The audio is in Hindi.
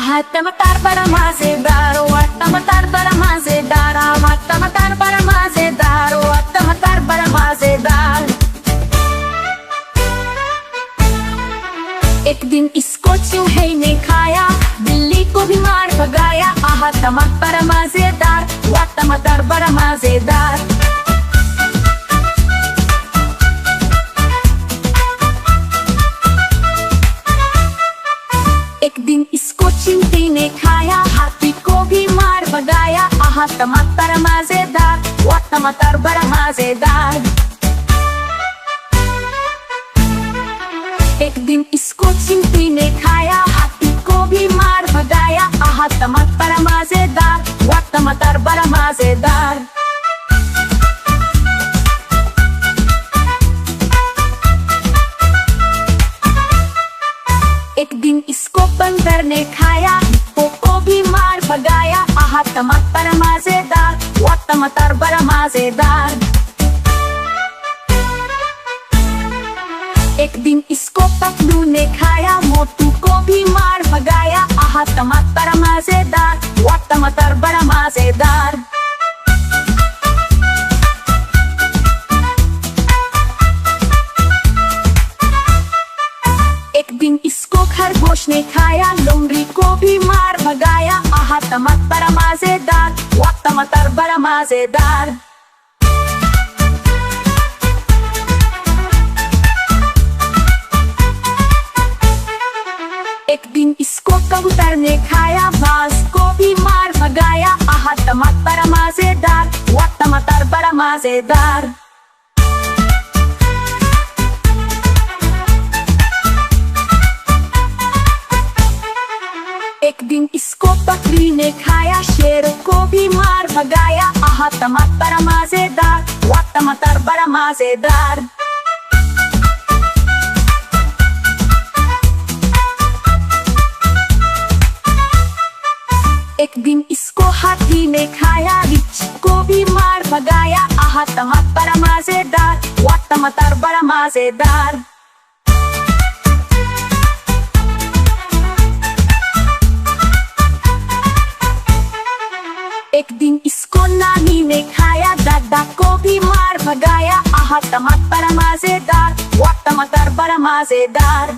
आहा टमाटर बड़ा मजेदार, वाह टमाटर बड़ा मजेदार, आहा टमाटर बड़ा मजेदार, वाह टमाटर बड़ा मजेदार। एक दिन इसको चूहे ने खाया, बिल्ली को भी मार भगाया, आहा टमाटर बड़ा मजेदार, वाह टमाटर बड़ा मजेदार। एक दिन इसको चींटी ने खाया, हाथी को भी मार भगाया, आहा टमाटर मजेदार, वाह टमाटर बड़ा मजेदार। एक दिन इसको चींटी ने खाया, हाथी को भी मार भगाया, आहा टमाटर मजेदार, वाह टमाटर बड़ा मजेदार। एक दिन इसको बंदर ने खाया, हिप्पो को भी मार भगाया, आहा टमाटर मजेदार, वाह टमाटर बड़ा मजेदार। एक दिन इसको पतलू ने खाया, मोटू को भी मार भगाया, आहा टमाटर मजेदार, वाह टमाटर बड़ा मजेदार। एक दिन इसको खरगोश ने खाया, लोमड़ी को भी मार भगाया, आहा टमाटर मजेदार, वाह टमाटर बड़ा मजेदार। एक दिन इसको कबूतर ने खाया, बाज को भी मार भगाया, आहा टमाटर मजेदार, वाह टमाटर बड़ा मजेदार। एक दिन इसको बकरी ने खाया, शेर को भी मार भगाया, आहा टमाटर मजेदार, वाह टमाटर बड़ा मजेदार। एक दिन इसको हाथी ने खाया, रिछ को भी मार भगाया, आहा टमाटर मजेदार, वाह टमाटर बड़ा मजेदार। एक दिन इसको नानी ने खाया, दादा को भी मार भगाया, आहा टमाटर मजेदार, वाह टमाटर बड़ा मजेदार।